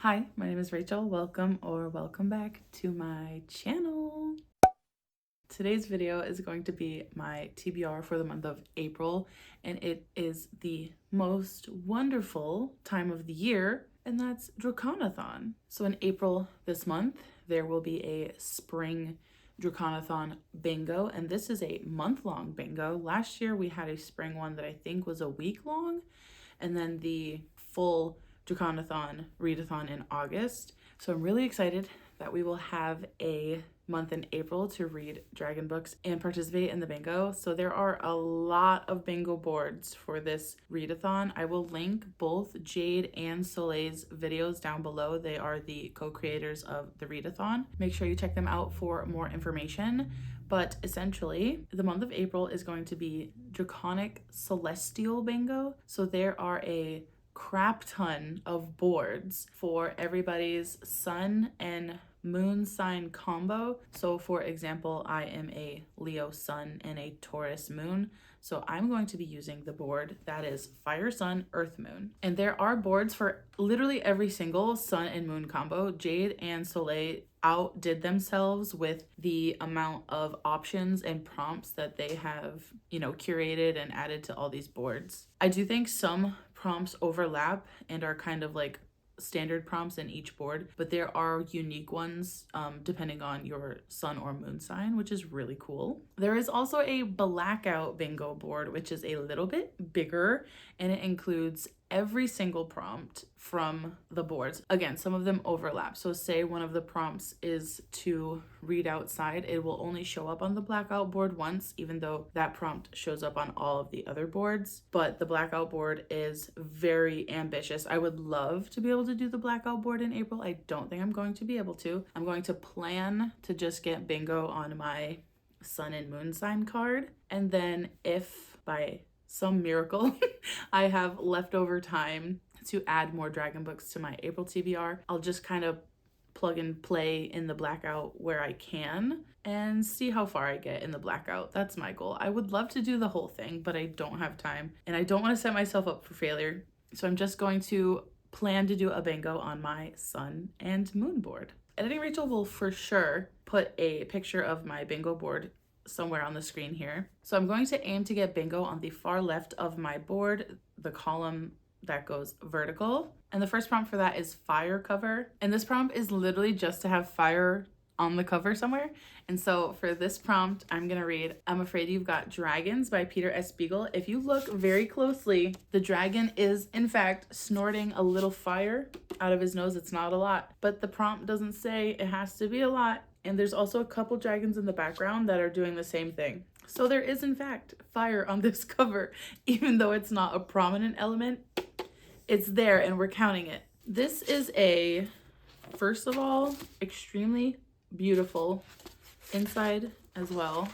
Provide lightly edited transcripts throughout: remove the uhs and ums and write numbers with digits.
Hi, my name is Rachel. Welcome back to my channel. Today's video is going to be my TBR for the month of April, and it is the most wonderful time of the year, and that's Draconathon. So in April this month, there will be a spring Draconathon bingo, and this is a month-long bingo. Last year we had a spring one that I think was a week long, and then the full Draconathon readathon in August. So I'm really excited that we will have a month in April to read dragon books and participate in the bingo. So there are a lot of bingo boards for this readathon. I will link both Jade and Soleil's videos down below. They are the co-creators of the readathon. Make sure you check them out for more information. But essentially, the month of April is going to be Draconic Celestial Bingo. So there are a crap ton of boards for everybody's sun and moon sign combo. So for example, I am a Leo sun and a Taurus moon. So I'm going to be using the board that is Fire Sun Earth Moon. And there are boards for literally every single sun and moon combo. Jade and Soleil outdid themselves with the amount of options and prompts that they have, curated and added to all these boards. I do think some prompts overlap and are kind of like standard prompts in each board, but there are unique ones depending on your sun or moon sign, which is really cool. There is also a blackout bingo board, which is a little bit bigger, and it includes every single prompt from the boards. Again, some of them overlap. So say one of the prompts is to read outside, it will only show up on the blackout board once, even though that prompt shows up on all of the other boards. But the blackout board is very ambitious. I would love to be able to do the blackout board in April. I don't think I'm going to be able to. I'm going to plan to just get bingo on my sun and moon sign card. And then if by some miracle I have leftover time to add more dragon books to my April TBR, I'll just kind of plug and play in the blackout where I can and see how far I get in the blackout. That's my goal. I would love to do the whole thing, but I don't have time and I don't want to set myself up for failure. So I'm just going to plan to do a bingo on my sun and moon board. Editing Rachel will for sure put a picture of my bingo board somewhere on the screen here. So I'm going to aim to get bingo on the far left of my board, the column that goes vertical. And the first prompt for that is fire cover. And this prompt is literally just to have fire on the cover somewhere. And so for this prompt, I'm gonna read I'm Afraid You've Got Dragons by Peter S. Beagle. If you look very closely, the dragon is in fact snorting a little fire out of his nose. It's not a lot, but the prompt doesn't say it has to be a lot. And there's also a couple dragons in the background that are doing the same thing. So there is in fact fire on this cover, even though it's not a prominent element, it's there and we're counting it. This is a, first of all, extremely beautiful inside as well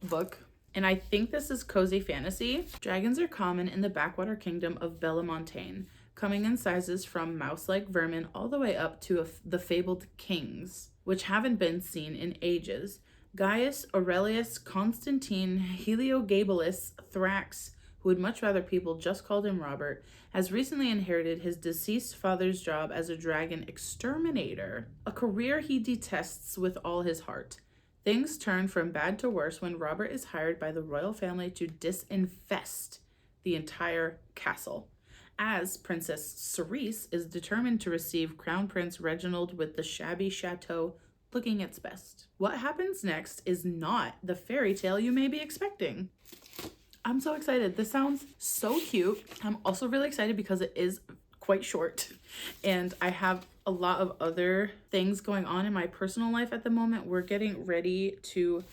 book. And I think this is cozy fantasy. Dragons are common in the backwater kingdom of Bellemontaine, coming in sizes from mouse-like vermin all the way up to the fabled kings, which haven't been seen in ages. Gaius Aurelius Constantine Heliogabalus Thrax, who would much rather people just called him Robert, has recently inherited his deceased father's job as a dragon exterminator, a career he detests with all his heart. Things turn from bad to worse when Robert is hired by the royal family to disinfest the entire castle, as Princess Cerise is determined to receive Crown Prince Reginald with the shabby chateau looking its best. What happens next is not the fairy tale you may be expecting. I'm so excited. This sounds so cute. I'm also really excited because it is quite short and I have a lot of other things going on in my personal life at the moment. We're getting ready to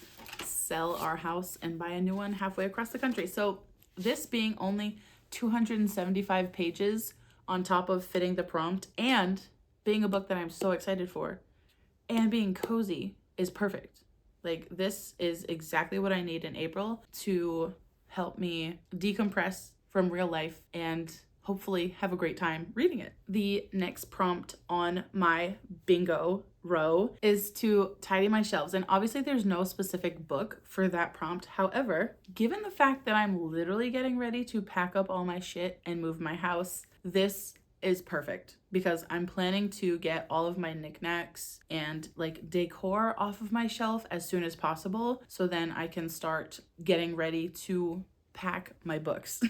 sell our house and buy a new one halfway across the country. So this being only 275 pages on top of fitting the prompt and being a book that I'm so excited for and being cozy is perfect. Like, this is exactly what I need in April to help me decompress from real life and hopefully have a great time reading it. The next prompt on my bingo row is to tidy my shelves. And obviously there's no specific book for that prompt. However, given the fact that I'm literally getting ready to pack up all my shit and move my house, this is perfect because I'm planning to get all of my knickknacks and like decor off of my shelf as soon as possible, so then I can start getting ready to pack my books.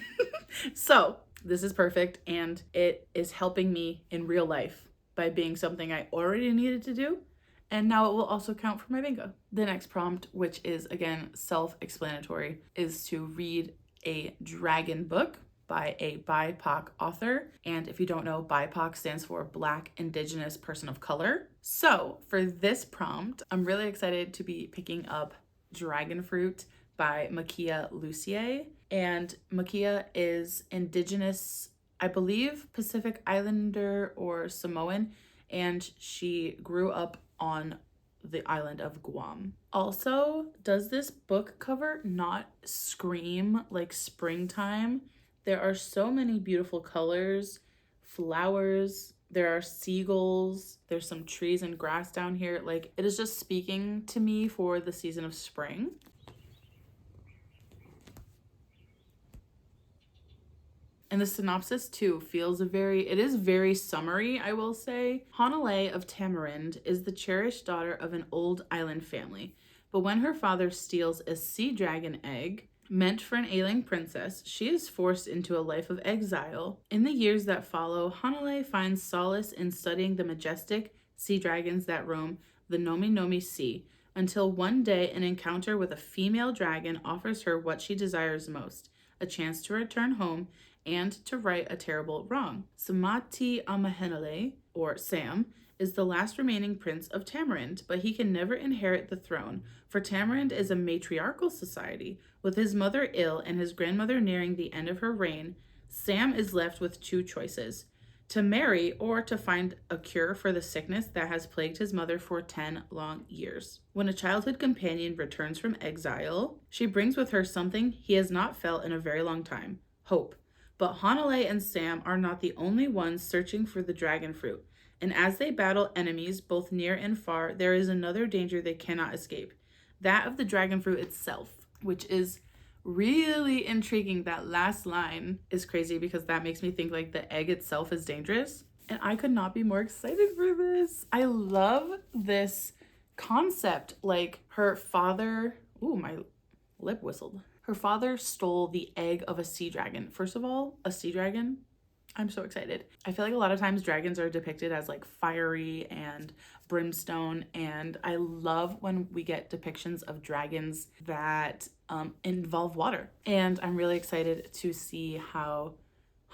So this is perfect, and it is helping me in real life by being something I already needed to do, and now it will also count for my bingo. The next prompt, which is again self-explanatory, is to read a dragon book by a BIPOC author. And if you don't know, BIPOC stands for Black, Indigenous, Person of Color. So for this prompt, I'm really excited to be picking up Dragon Fruit by Makia Lucier. And Makia is Indigenous, I believe, Pacific Islander or Samoan, and she grew up on the island of Guam. Also, does this book cover not scream like springtime? There are so many beautiful colors, flowers, there are seagulls, there's some trees and grass down here. Like, it is just speaking to me for the season of spring. And the synopsis too feels it is very summery, I will say. Hanalei of Tamarind is the cherished daughter of an old island family. But when her father steals a sea dragon egg, meant for an ailing princess, she is forced into a life of exile. In the years that follow, Hanalei finds solace in studying the majestic sea dragons that roam the Nomi Nomi Sea, until one day an encounter with a female dragon offers her what she desires most, a chance to return home and to right a terrible wrong. Samati Amahenale, or Sam, is the last remaining prince of Tamarind, but he can never inherit the throne, for Tamarind is a matriarchal society. With his mother ill and his grandmother nearing the end of her reign, Sam is left with two choices: to marry or to find a cure for the sickness that has plagued his mother for 10 long years. When a childhood companion returns from exile, she brings with her something he has not felt in a very long time: hope. But Hanalei and Sam are not the only ones searching for the dragon fruit, and as they battle enemies both near and far, there is another danger they cannot escape, that of the dragon fruit itself, which is really intriguing. That last line is crazy because that makes me think like the egg itself is dangerous, and I could not be more excited for this. I love this concept. Like, her father, ooh, my lip whistled. Her father stole the egg of a sea dragon. First of all, a sea dragon. I'm so excited. I feel like a lot of times dragons are depicted as like fiery and brimstone, and I love when we get depictions of dragons that involve water. And I'm really excited to see how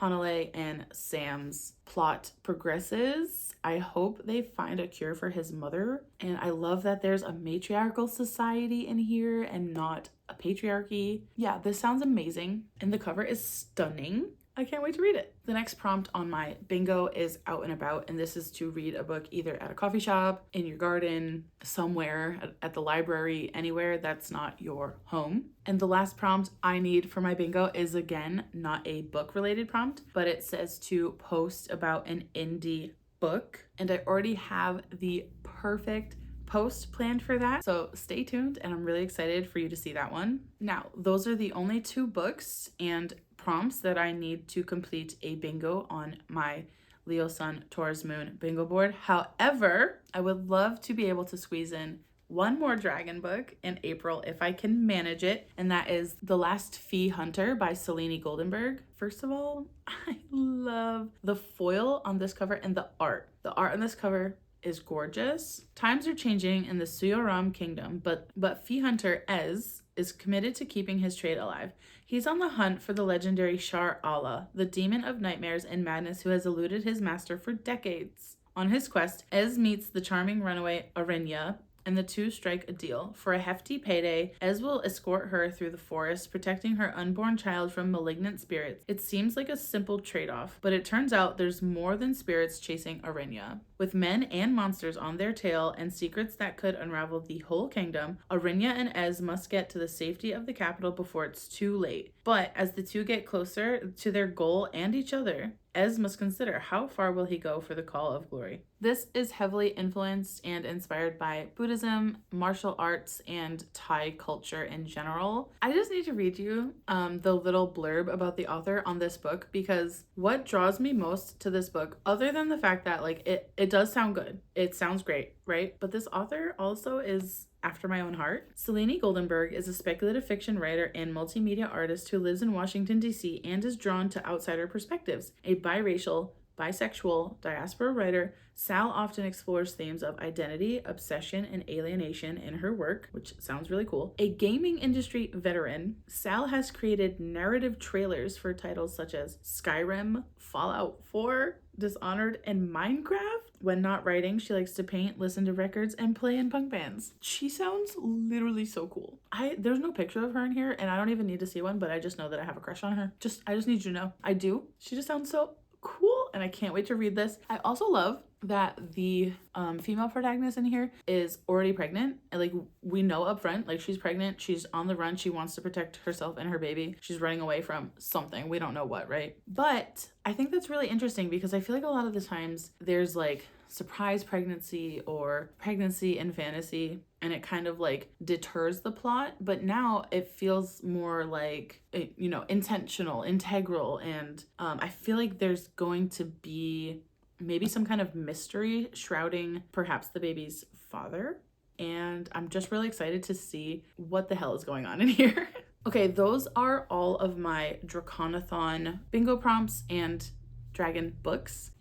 Hanalei and Sam's plot progresses. I hope they find a cure for his mother. And I love that there's a matriarchal society in here and not a patriarchy. Yeah, this sounds amazing. And the cover is stunning. I can't wait to read it. The next prompt on my bingo is out and about, and this is to read a book either at a coffee shop, in your garden, somewhere, at the library, anywhere that's not your home. And the last prompt I need for my bingo is, again, not a book related prompt, but it says to post about an indie book. And I already have the perfect post planned for that, so stay tuned, and I'm really excited for you to see that one. Now, those are the only two books and prompts that I need to complete a bingo on my Leo Sun Taurus Moon bingo board. However, I would love to be able to squeeze in one more dragon book in April if I can manage it, and that is The Last Fee Hunter by Selene Goldenberg. First of all, I love the foil on this cover and the art. The art on this cover is gorgeous. Times are changing in the Suyoram kingdom, but Fee Hunter Ez is committed to keeping his trade alive. He's on the hunt for the legendary Shar Allah, the demon of nightmares and madness who has eluded his master for decades. On his quest, Ez meets the charming runaway Arenya, and the two strike a deal. For a hefty payday, Ez will escort her through the forest, protecting her unborn child from malignant spirits. It seems like a simple trade-off, but it turns out there's more than spirits chasing Arenya. With men and monsters on their tail and secrets that could unravel the whole kingdom, Arenya and Ez must get to the safety of the capital before it's too late. But as the two get closer to their goal and each other, Ez must consider, how far will he go for the call of glory? This is heavily influenced and inspired by Buddhism, martial arts, and Thai culture in general. I just need to read you the little blurb about the author on this book, because what draws me most to this book, other than the fact that like it does sound good, it sounds great, right? But this author also is after my own heart. Selene Goldenberg is a speculative fiction writer and multimedia artist who lives in Washington, D.C. and is drawn to outsider perspectives. A biracial, bisexual, diaspora writer, Sal often explores themes of identity, obsession, and alienation in her work, which sounds really cool. A gaming industry veteran, Sal has created narrative trailers for titles such as Skyrim, Fallout 4, Dishonored, and Minecraft. When not writing, she likes to paint, listen to records, and play in punk bands. She sounds literally so cool. There's no picture of her in here, and I don't even need to see one, but I just know that I have a crush on her. I just need you to know. I do. She just sounds so cool, and I can't wait to read this. I also love that the female protagonist in here is already pregnant, and like we know up front, like she's pregnant, she's on the run, she wants to protect herself and her baby, she's running away from something, we don't know what, right? But I think that's really interesting, because I feel like a lot of the times there's like surprise pregnancy or pregnancy in fantasy, and it kind of like deters the plot. But now it feels more like, you know, intentional, integral, and I feel like there's going to be maybe some kind of mystery shrouding perhaps the baby's father. And I'm just really excited to see what the hell is going on in here. Okay, those are all of my Draconathon bingo prompts and dragon books.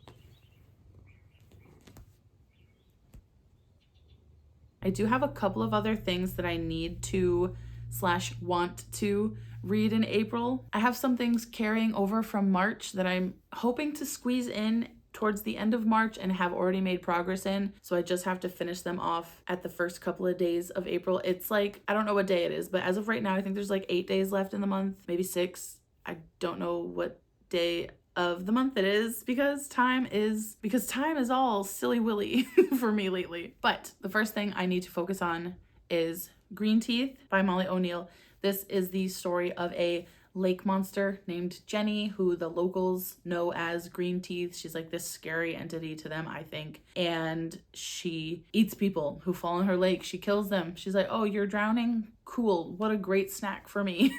I do have a couple of other things that I need to / want to read in April. I have some things carrying over from March that I'm hoping to squeeze in towards the end of March and have already made progress in. So I just have to finish them off at the first couple of days of April. It's like, I don't know what day it is, but as of right now, I think there's like 8 days left in the month, maybe 6. I don't know what day of the month it is, because time is all silly willy for me lately. But the first thing I need to focus on is Green Teeth by Molly O'Neill. This is the story of a lake monster named Jenny, who the locals know as Green Teeth. She's like this scary entity to them, I think. And she eats people who fall in her lake. She kills them. She's like, oh, you're drowning? Cool. What a great snack for me.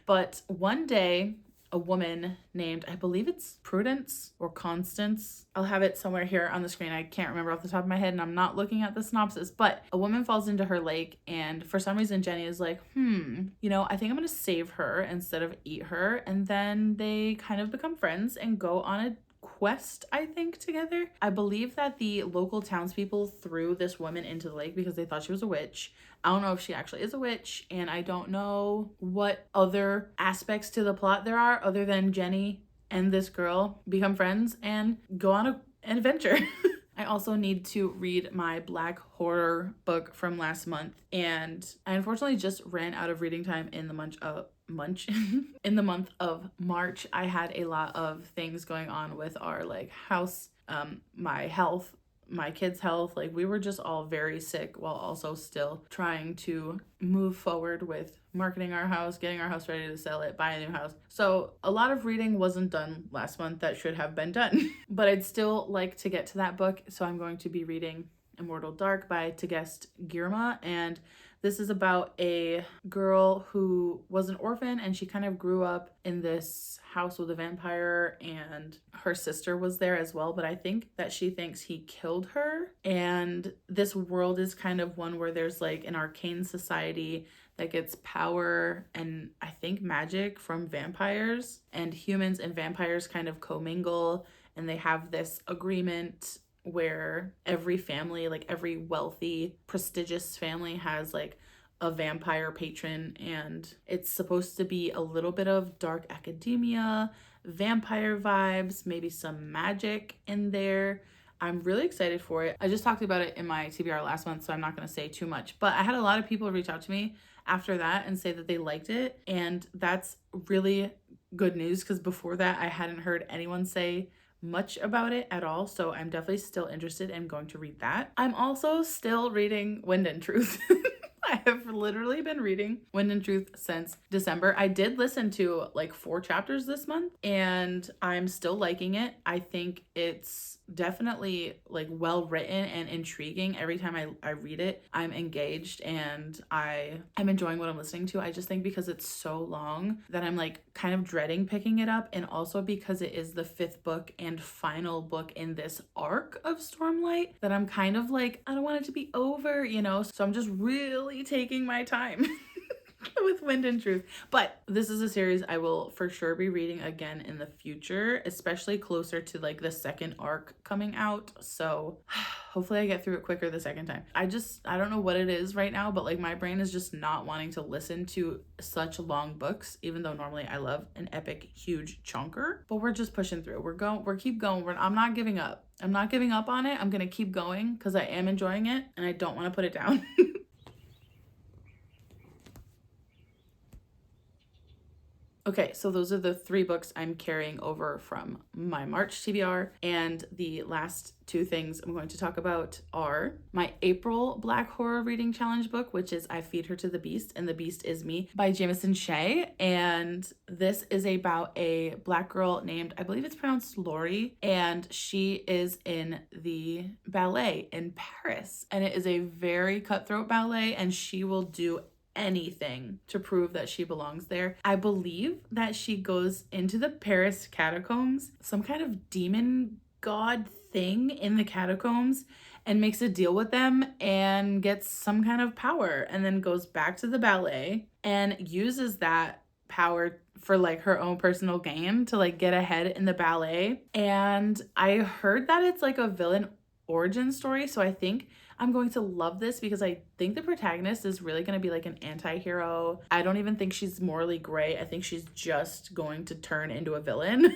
But one day, a woman named, I believe it's Prudence or Constance, I'll have it somewhere here on the screen, I can't remember off the top of my head, and I'm not looking at the synopsis, but a woman falls into her lake, and for some reason Jenny is like, you know, I think I'm gonna save her instead of eat her. And then they kind of become friends and go on a quest, I think, together. I believe that the local townspeople threw this woman into the lake because they thought she was a witch. I don't know if she actually is a witch, and I don't know what other aspects to the plot there are other than Jenny and this girl become friends and go on an adventure. I also need to read my black horror book from last month, and I unfortunately just ran out of reading time in the month of March. I had a lot of things going on with our like house, my health, my kids' health. Like we were just all very sick while also still trying to move forward with marketing our house, getting our house ready to sell it, buy a new house. So a lot of reading wasn't done last month that should have been done. But I'd still like to get to that book, so I'm going to be reading Immortal Dark by Tegest Girma, and this is about a girl who was an orphan, and she kind of grew up in this house with a vampire, and her sister was there as well, but I think that she thinks he killed her. And this world is kind of one where there's like an arcane society that gets power and I think magic from vampires, and humans and vampires kind of commingle, and they have this agreement where every family, like every wealthy, prestigious family has like a vampire patron, and it's supposed to be a little bit of dark academia, vampire vibes, maybe some magic in there. I'm really excited for it. I just talked about it in my TBR last month, so I'm not going to say too much, but I had a lot of people reach out to me after that and say that they liked it, and that's really good news, because before that I hadn't heard anyone say much about it at all, so I'm definitely still interested and going to read that. I'm also still reading Wind and Truth. I have literally been reading Wind and Truth since December. I did listen to like 4 chapters this month and I'm still liking it. I think it's definitely like well written and intriguing. Every time I read it, I'm engaged and I'm enjoying what I'm listening to. I just think because it's so long that I'm like kind of dreading picking it up, and also because it is the 5th book and final book in this arc of Stormlight that I'm kind of like, I don't want it to be over, you know? So I'm just really taking my time with Wind and Truth. But this is a series I will for sure be reading again in the future, especially closer to like the 2nd arc coming out. So hopefully I get through it quicker the 2nd time. I don't know what it is right now, but like my brain is just not wanting to listen to such long books, even though normally I love an epic, huge chunker. But we're just pushing through. We're keep going. I'm not giving up. I'm not giving up on it. I'm gonna keep going because I am enjoying it and I don't want to put it down. Okay, so those are the 3 books I'm carrying over from my March TBR, and the last 2 things I'm going to talk about are my April Black Horror Reading Challenge book, which is I Feed Her to the Beast, and the Beast is Me by Jamison Shea, and this is about a Black girl named, I believe it's pronounced Lori, and she is in the ballet in Paris, and it is a very cutthroat ballet, and she will do anything to prove that she belongs there. I believe that she goes into the Paris catacombs, some kind of demon god thing in the catacombs, and makes a deal with them and gets some kind of power, and then goes back to the ballet and uses that power for like her own personal gain to like get ahead in the ballet. And I heard that it's like a villain origin story, so I think I'm going to love this because I think the protagonist is really going to be like an anti-hero. I don't even think she's morally gray. I think she's just going to turn into a villain.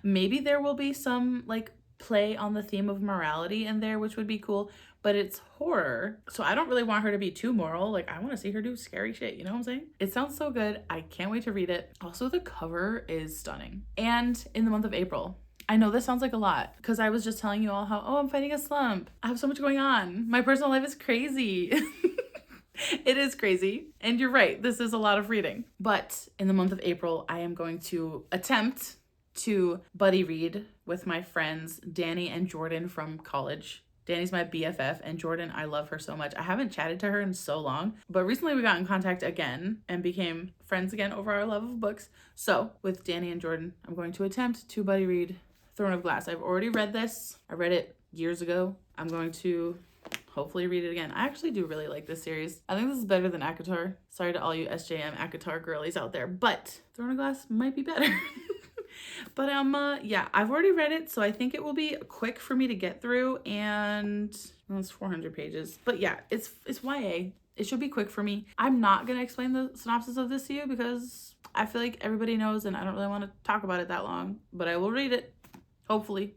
Maybe there will be some like play on the theme of morality in there, which would be cool, but it's horror. So I don't really want her to be too moral. Like I want to see her do scary shit, you know what I'm saying? It sounds so good. I can't wait to read it. Also, the cover is stunning. And in the month of April, I know this sounds like a lot because I was just telling you all how, oh, I'm fighting a slump. I have so much going on. My personal life is crazy. It is crazy. And you're right, this is a lot of reading. But in the month of April, I am going to attempt to buddy read with my friends Danny and Jordan from college. Danny's my BFF, and Jordan, I love her so much. I haven't chatted to her in so long, but recently we got in contact again and became friends again over our love of books. So with Danny and Jordan, I'm going to attempt to buddy read Throne of Glass. I've already read this. I read it years ago. I'm going to hopefully read it again. I actually do really like this series. I think this is better than ACOTAR. Sorry to all you SJM ACOTAR girlies out there, but Throne of Glass might be better. But yeah, I've already read it, so I think it will be quick for me to get through, and well, it's 400 pages. But yeah, it's YA. It should be quick for me. I'm not gonna explain the synopsis of this to you because I feel like everybody knows and I don't really want to talk about it that long, but I will read it. Hopefully.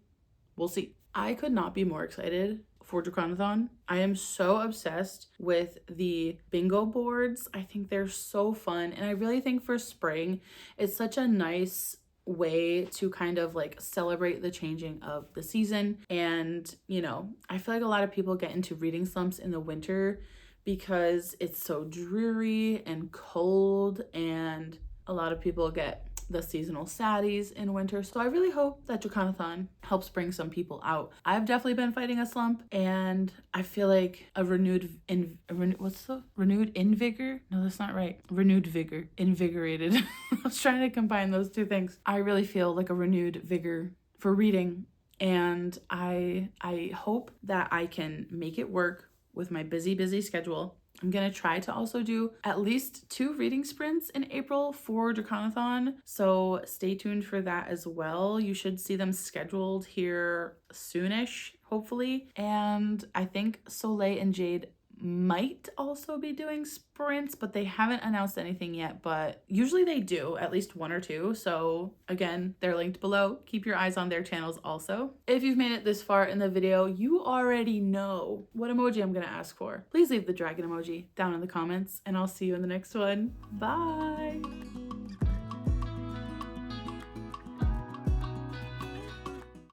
We'll see. I could not be more excited for Draconathon. I am so obsessed with the bingo boards. I think they're so fun, and I really think for spring, it's such a nice way to kind of like celebrate the changing of the season. And you know, I feel like a lot of people get into reading slumps in the winter because it's so dreary and cold, and a lot of people get the seasonal saddies in winter. So I really hope that Draconathon helps bring some people out. I've definitely been fighting a slump, and I feel like a renewed invigor? No, that's not right. Renewed vigor. Invigorated. I was trying to combine those 2 things. I really feel like a renewed vigor for reading, and I hope that I can make it work with my busy schedule. I'm gonna try to also do at least 2 reading sprints in April for Draconathon, so stay tuned for that as well. You should see them scheduled here soonish, hopefully. And I think Soleil and Jade might also be doing sprints, but they haven't announced anything yet, but usually they do at least 1 or 2. So again, they're linked below. Keep your eyes on their channels also. If you've made it this far in the video, you already know what emoji I'm gonna ask for. Please leave the dragon emoji down in the comments, and I'll see you in the next one. Bye.